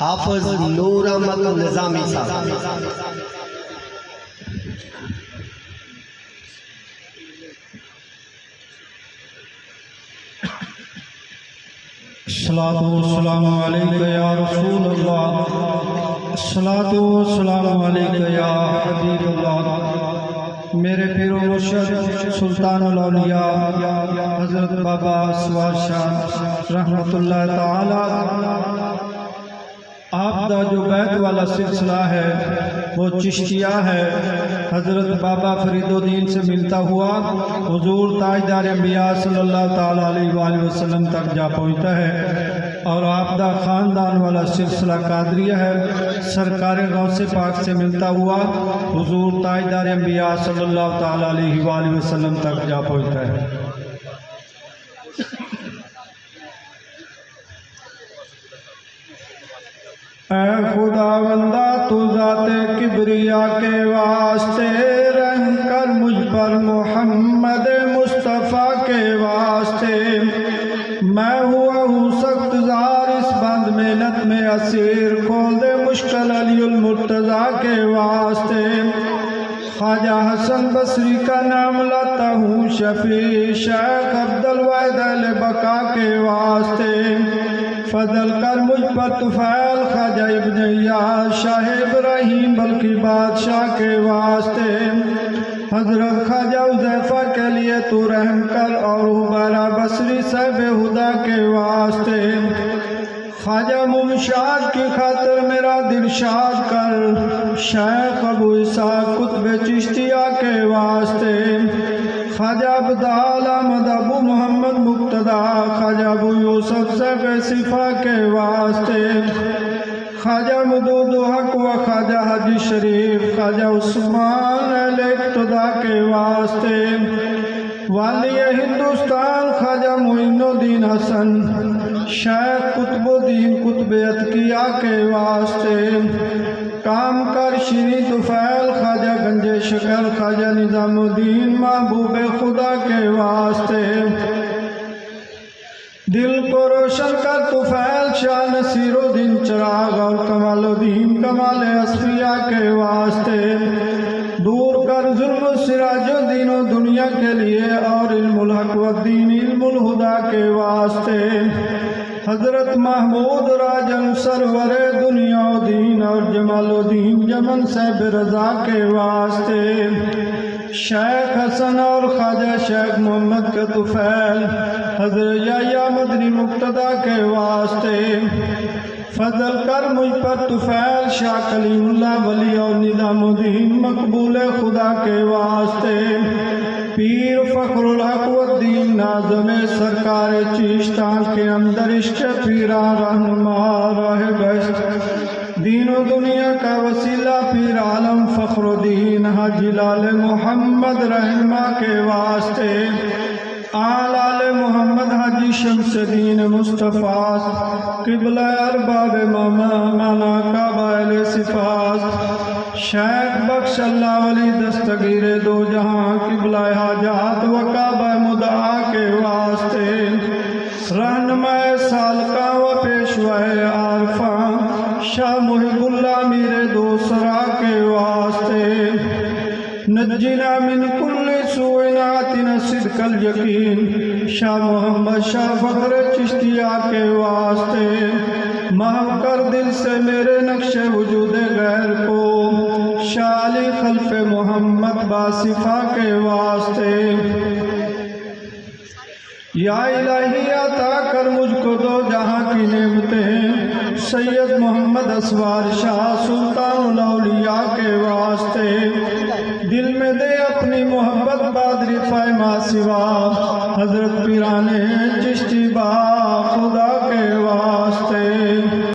حافظ نور احمد نظامی صاحب. الصلاۃ والسلام علیک یا رسول اللہ، الصلاۃ والسلام علیک یا حبیب اللہ. میرے پیر و مرشد سلطان الاولیاء حضرت بابا سوار شاہ رحمت اللہ تعالی، آپ دا جو بیت والا سلسلہ ہے وہ چشتیہ ہے. حضرت بابا فرید الدین سے ملتا ہوا حضور تاجدار انبیاء صلی اللہ تعالیٰ علیہ وآلہ وسلم تک جا پہنچتا ہے، اور آپ دا خاندان والا سلسلہ قادریہ ہے. سرکار غوث پاک سے ملتا ہوا حضور تاجدار انبیاء صلی اللہ تعالیٰ علیہ وآلہ وسلم تک جا پہنچتا ہے. اے خداوندہ تو ذات کبریا کے واسطے رحم کر مجھ پر محمد مصطفیٰ کے واسطے. میں ہوا ہوں سخت زار اس بند محنت میں اسیر، کھول دے مشکل علی المرتضیٰ کے واسطے. خواجہ حسن بصری کا نام لاتا ہوں شفیع شیخ عبدالواحد اہل بقا کے واسطے. فضل کر مجھ پر طفیل خواجہ ابن ایاز شاہ ابراہیم بلخی بادشاہ کے واسطے. حضرت خواجہ حذیفہ کے لیے تو رحم کر، اور عبیرہ بصری صاحب ہدا کے واسطے. خواجہ ممشاد کی خاطر میرا دل شاد کر، شیخ ابو اسحاق قطب چشتیہ کے واسطے. خواجہ عبدال احمد ابو محمد مقتدی خواجہ ابو یوسف صاحب صفا کے واسطے. خواجہ مدود حق و خواجہ حاجی شریف خواجہ عثمان اہل اقتدا کے واسطے. والی ہندوستان خواجہ معین الدین حسن شیخ قطب الدین قطب عتقیہ کے واسطے. کام کر شیریں طفیل خواجہ گنج شکر خواجہ نظام الدین محبوب خدا کے واسطے. دل کو روشن کر طفیل شاہ نصیر الدین چراغ اور کمال الدین کمال اصفیاء کے واسطے. دور کر ظلم سراج الدین و دنیا کے لیے، اور علم الحق و الدین علم الہدا کے واسطے. حضرت محمود راجن سرور دنیا و دین اور جمال الدین جمن صاحب رضا کے واسطے. شیخ حسن اور خواجہ شیخ محمد کا طفیل حضرت یحییٰ مدنی مقتدی کے واسطے. فضل کر مجھ پر طفیل شاہ کلیم اللہ ولی اور نظام الدین مقبول خدا کے واسطے. پیر فخر الحق والدین ناظم سرکار چیشتان کے اندر عشق پیران رہنما راہ بہشت، دین و دنیا کا وسیلہ پیر عالم فخر الدین حاجی لال محمد رہنما کے واسطے. آل محمد حاجی شمس دین مصطفیٰ قبلہ ارباب مانا کعبہ اہل صفات. شیخ بخش اللہ ولی دستگیر دو جہاں قبلہ حاجات و کعبہ مدعا کے واسطے. رہنما سالکاں و پیشوائے عارفاں شاہ محب اللہ میر دوسرا کے واسطے. نجنا من کل سوء آتنا صدق الیقین شاہ محمد شاہ فخر چشتیہ کے واسطے. محو کر دل سے میرے نقش وجود غیر کو شاہ علی خلف محمد باصفہ کے واسطے. یا الہی عطا کر مجھ کو دو جہاں کی نعمتیں سید محمد اسوار شاہ سلطان الاولیاء کے واسطے. دل میں دے اپنی محبت بادری فائمہ سوا حضرت پیران چشتی با خدا کے واسطے.